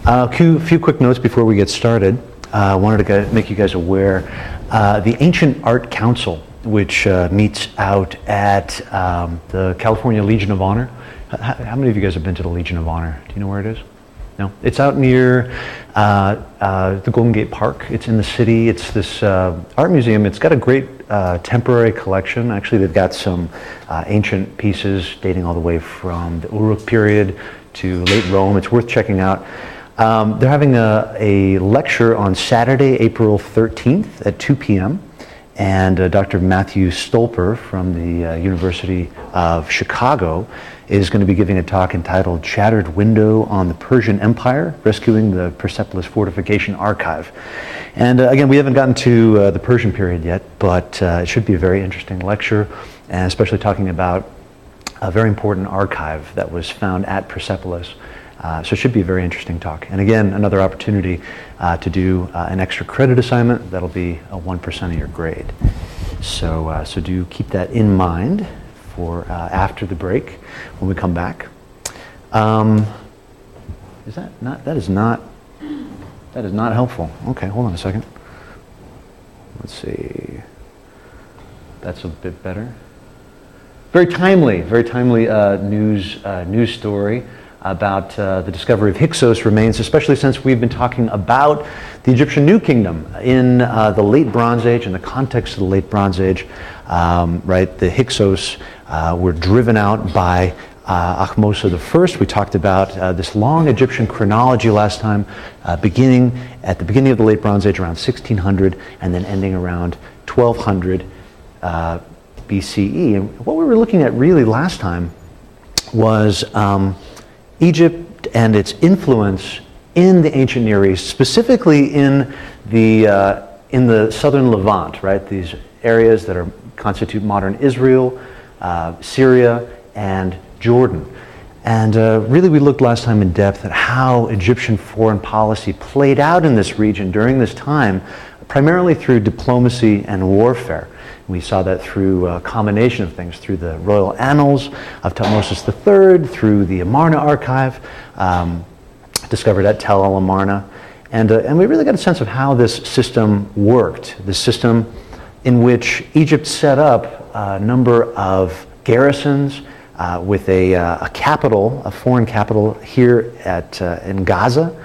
Few quick notes before we get started. I wanted to make you guys aware. The Ancient Art Council, which meets out at the California Legion of Honor. How many of you guys have been to the Legion of Honor? Do you know where it is? No? It's out near the Golden Gate Park. It's in the city. It's this art museum. It's got a great temporary collection. Actually, they've got some ancient pieces dating all the way from the Uruk period to late Rome. It's worth checking out. They're having a lecture on Saturday, April 13th at 2 p.m. And Dr. Matthew Stolper from the University of Chicago is going to be giving a talk entitled Shattered Window on the Persian Empire, Rescuing the Persepolis Fortification Archive. And again, we haven't gotten to the Persian period yet, but it should be a very interesting lecture, and especially talking about a very important archive that was found at Persepolis. So it should be a very interesting talk. And again, another opportunity to do an extra credit assignment. That'll be a 1% of your grade. So do keep that in mind for after the break when we come back. That is not helpful. Okay, hold on a second. Let's see. That's a bit better. Very timely news story about the discovery of Hyksos remains, especially since we've been talking about the Egyptian New Kingdom in the Late Bronze Age, in the context of the Late Bronze Age. Right, the Hyksos were driven out by Ahmose I. We talked about this long Egyptian chronology last time, beginning at the beginning of the Late Bronze Age around 1600 and then ending around 1200 BCE. And what we were looking at really last time was Egypt and its influence in the ancient Near East, specifically in the southern Levant, right? These areas that constitute modern Israel, Syria, and Jordan. And really we looked last time in depth at how Egyptian foreign policy played out in this region during this time, primarily through diplomacy and warfare. We saw that through a combination of things, through the royal annals of Thutmose III, through the Amarna archive, discovered at Tel el Amarna. And we really got a sense of how this system worked, this system in which Egypt set up a number of garrisons with a capital, a foreign capital here in Gaza,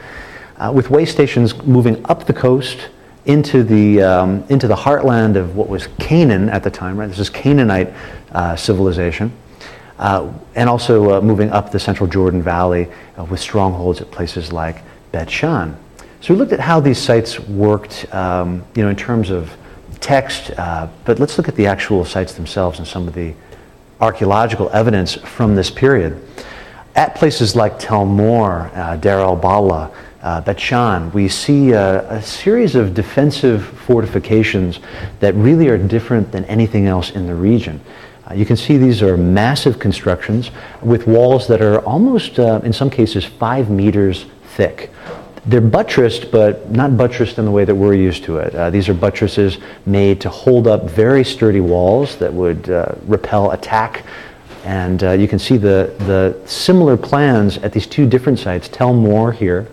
with way stations moving up the coast into the heartland of what was Canaan at the time, right? This is Canaanite civilization, and also moving up the central Jordan Valley with strongholds at places like Bet-Shan. So we looked at how these sites worked, in terms of text, but let's look at the actual sites themselves and some of the archaeological evidence from this period. At places like Tel Mor, Deir el-Balah, Bet-Shan, we see a series of defensive fortifications that really are different than anything else in the region. You can see these are massive constructions with walls that are almost, in some cases, 5 meters thick. They're buttressed, but not buttressed in the way that we're used to it. These are buttresses made to hold up very sturdy walls that would repel attack. And you can see the similar plans at these two different sites, Tel Mor here,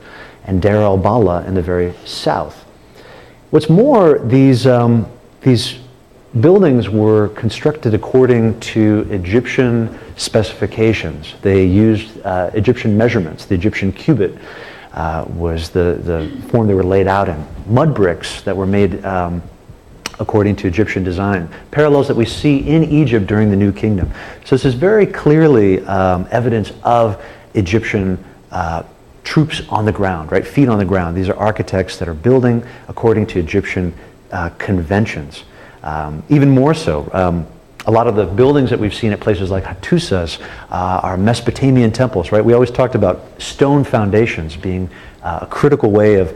and Deir el-Balah in the very south. What's more, these buildings were constructed according to Egyptian specifications. They used Egyptian measurements. The Egyptian cubit was the form they were laid out in. Mud bricks that were made according to Egyptian design, parallels that we see in Egypt during the New Kingdom. So this is very clearly evidence of Egyptian troops on the ground, right? Feet on the ground. These are architects that are building according to Egyptian conventions. Even more so, a lot of the buildings that we've seen at places like Hattusas are Mesopotamian temples, right? We always talked about stone foundations being a critical way of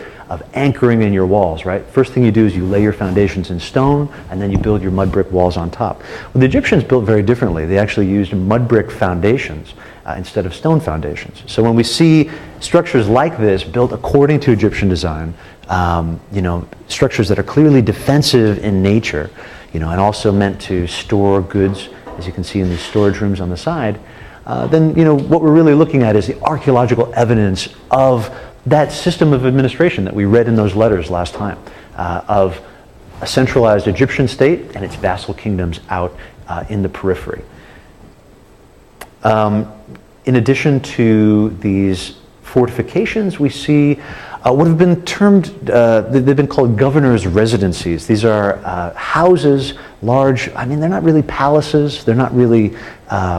anchoring in your walls, right? First thing you do is you lay your foundations in stone, and then you build your mud brick walls on top. Well, the Egyptians built very differently. They actually used mud brick foundations instead of stone foundations. So when we see structures like this built according to Egyptian design, structures that are clearly defensive in nature, and also meant to store goods, as you can see in these storage rooms on the side, then what we're really looking at is the archaeological evidence of that system of administration that we read in those letters last time, of a centralized Egyptian state and its vassal kingdoms out in the periphery. In addition to these fortifications, we see what have been termed, they've been called governor's residencies. These are houses, large, I mean, they're not really palaces, they're not really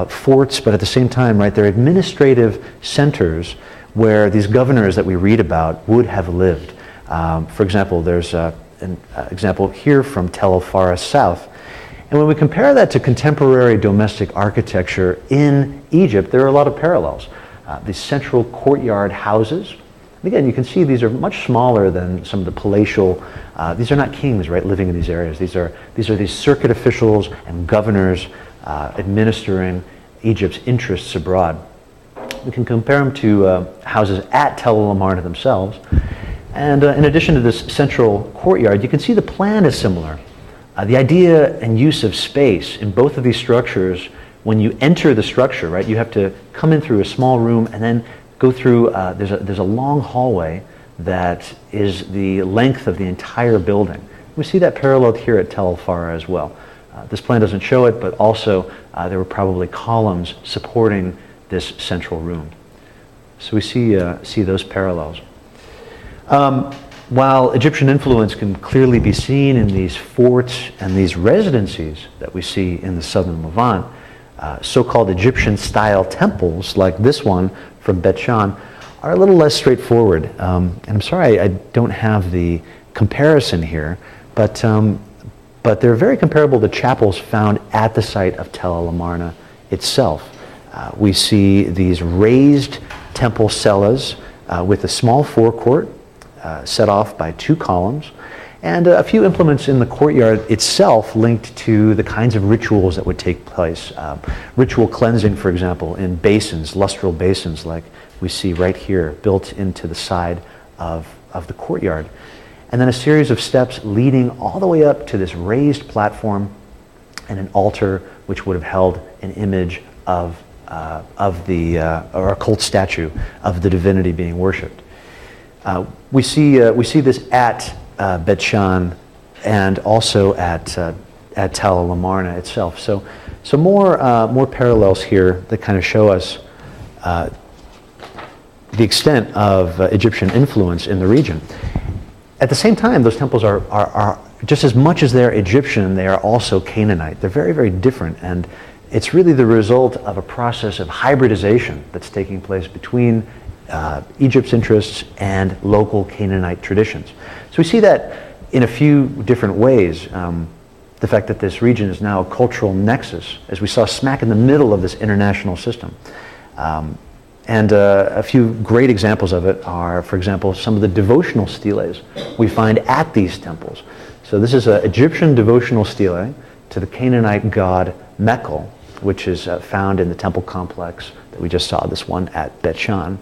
forts, but at the same time, right, they're administrative centers where these governors that we read about would have lived. For example, there's an example here from Tel el-Faras South. And when we compare that to contemporary domestic architecture in Egypt, there are a lot of parallels. These central courtyard houses. Again, you can see these are much smaller than some of the palatial, these are not kings, right, living in these areas. These are these circuit officials and governors administering Egypt's interests abroad. We can compare them to houses at Tel el-Amarna themselves. And in addition to this central courtyard, you can see the plan is similar. The idea and use of space in both of these structures, when you enter the structure, right, you have to come in through a small room and then go through, there's a long hallway that is the length of the entire building. We see that paralleled here at Tel el-Fara as well. This plan doesn't show it, but also there were probably columns supporting this central room. So we see those parallels. While Egyptian influence can clearly be seen in these forts and these residencies that we see in the southern Levant, so-called Egyptian-style temples like this one from Bet Shan are a little less straightforward. And I'm sorry I don't have the comparison here, but they're very comparable to chapels found at the site of Tel el-Amarna itself. We see these raised temple cellas with a small forecourt set off by 2 columns, and a few implements in the courtyard itself linked to the kinds of rituals that would take place. Ritual cleansing, for example, in basins, lustral basins like we see right here, built into the side of the courtyard. And then a series of steps leading all the way up to this raised platform and an altar which would have held an image of or a cult statue of the divinity being worshipped. We see this at Bet Shan and also at Tel el-Amarna itself. So more parallels here that kind of show us the extent of Egyptian influence in the region. At the same time, those temples are just as much as they're Egyptian, they are also Canaanite. They're very, very different, and it's really the result of a process of hybridization that's taking place between Egypt's interests and local Canaanite traditions. So we see that in a few different ways. The fact that this region is now a cultural nexus, as we saw smack in the middle of this international system. And a few great examples of it are, for example, some of the devotional steles we find at these temples. So this is an Egyptian devotional stele to the Canaanite god Mekhl, which is found in the temple complex that we just saw, this one at Bet Shan.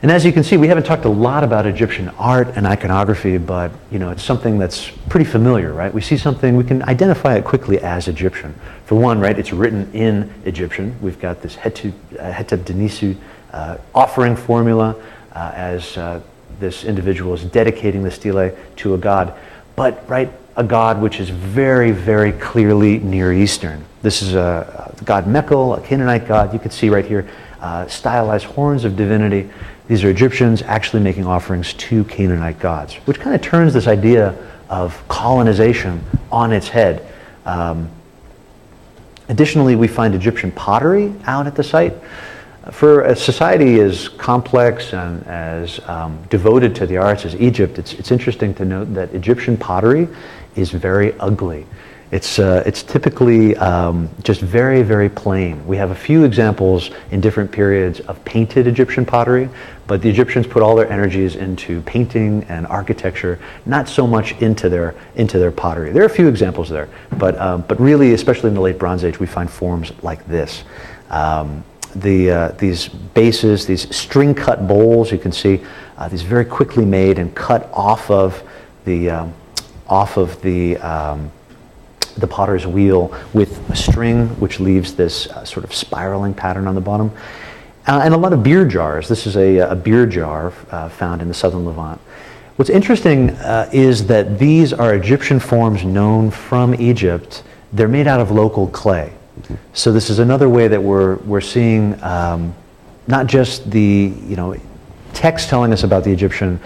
And as you can see, we haven't talked a lot about Egyptian art and iconography, but it's something that's pretty familiar, right? We see something, we can identify it quickly as Egyptian. For one, right, it's written in Egyptian. We've got this Hetep-Denisu offering formula as this individual is dedicating the stele to a god, but right, a god which is very, very clearly Near Eastern. This is a god Mekhl, a Canaanite god. You can see right here, stylized horns of divinity. These are Egyptians actually making offerings to Canaanite gods, which kind of turns this idea of colonization on its head. Additionally, we find Egyptian pottery out at the site. For a society as complex and as devoted to the arts as Egypt, it's interesting to note that Egyptian pottery is very ugly. It's typically just very, very plain. We have a few examples in different periods of painted Egyptian pottery, but the Egyptians put all their energies into painting and architecture, not so much into their pottery. There are a few examples there, but really, especially in the late Bronze Age, we find forms like this. These bases, these string-cut bowls, you can see these very quickly made and cut off of the potter's wheel with a string, which leaves this sort of spiraling pattern on the bottom. and a lot of beer jars. This is a beer jar found in the southern Levant. What's interesting is that these are Egyptian forms known from Egypt. They're made out of local clay. So this is another way that we're seeing not just the text telling us about the Egyptian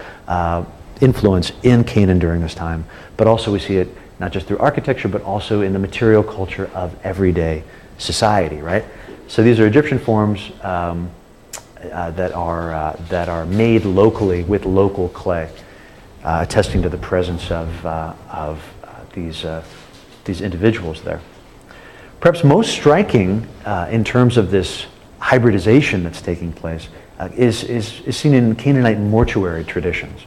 influence in Canaan during this time, but also we see it not just through architecture, but also in the material culture of everyday society, right? So these are Egyptian forms that are made locally with local clay, attesting to the presence of these individuals there. Perhaps most striking in terms of this hybridization that's taking place is seen in Canaanite mortuary traditions.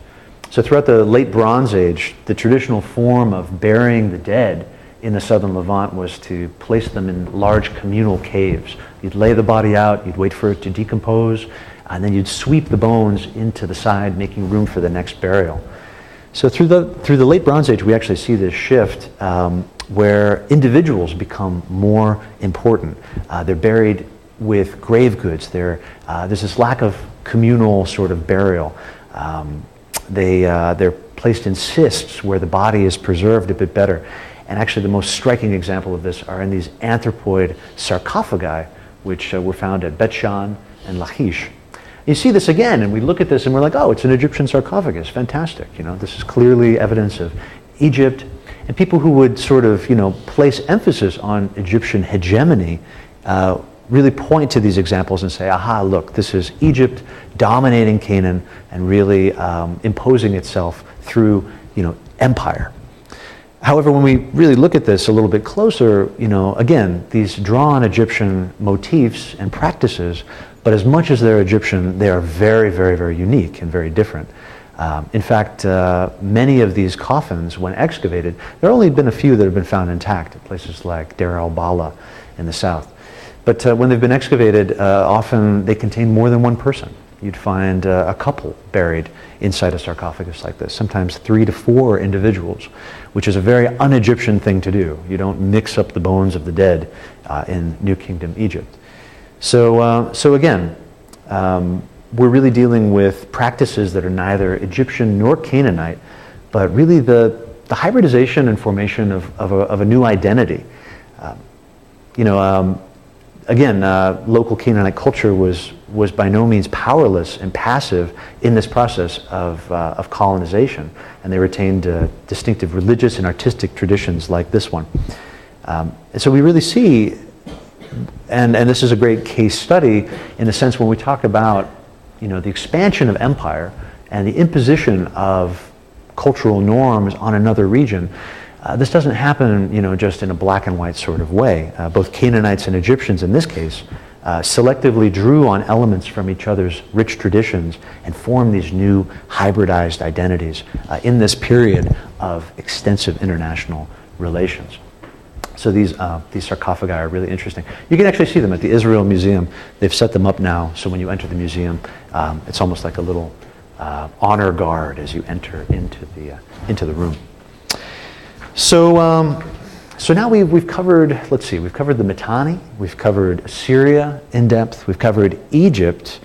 So throughout the late Bronze Age, the traditional form of burying the dead in the southern Levant was to place them in large communal caves. You'd lay the body out, you'd wait for it to decompose, and then you'd sweep the bones into the side, making room for the next burial. So through the late Bronze Age, we actually see this shift where individuals become more important. They're buried with grave goods. There's this lack of communal sort of burial. They're placed in cists where the body is preserved a bit better. And actually the most striking example of this are in these anthropoid sarcophagi, which were found at Bet Shan and Lachish. You see this again, and we look at this and we're like, oh, it's an Egyptian sarcophagus, fantastic. This is clearly evidence of Egypt. And people who would sort of, place emphasis on Egyptian hegemony really point to these examples and say, aha, look, this is Egypt dominating Canaan and really imposing itself through, empire. However, when we really look at this a little bit closer, again, these drawn Egyptian motifs and practices, but as much as they're Egyptian, they are very, very, very unique and very different. In fact, many of these coffins, when excavated, there have only been a few that have been found intact at places like Deir al-Bala in the south. But when they've been excavated, often they contain more than one person. You'd find a couple buried inside a sarcophagus like this, sometimes 3 to 4 individuals, which is a very un-Egyptian thing to do. You don't mix up the bones of the dead in New Kingdom Egypt. So again, we're really dealing with practices that are neither Egyptian nor Canaanite, but really the hybridization and formation of a new identity. Again, local Canaanite culture was by no means powerless and passive in this process of colonization, and they retained distinctive religious and artistic traditions like this one. And so we really see, and this is a great case study in the sense when we talk about the expansion of empire and the imposition of cultural norms on another region. This doesn't happen, just in a black and white sort of way. Both Canaanites and Egyptians, in this case, selectively drew on elements from each other's rich traditions and formed these new hybridized identities in this period of extensive international relations. So these sarcophagi are really interesting. You can actually see them at the Israel Museum. They've set them up now, so when you enter the museum, it's almost like a little honor guard as you enter into the room. So now we've covered, we've covered the Mitanni, we've covered Assyria in depth, we've covered Egypt.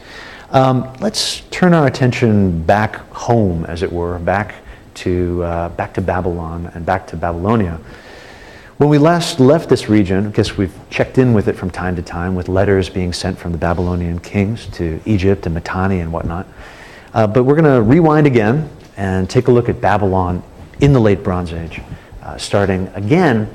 Let's turn our attention back home, as it were, back to Babylon and back to Babylonia. When we last left this region, I guess we've checked in with it from time to time with letters being sent from the Babylonian kings to Egypt and Mitanni and whatnot. But we're going to rewind again and take a look at Babylon in the late Bronze Age, starting again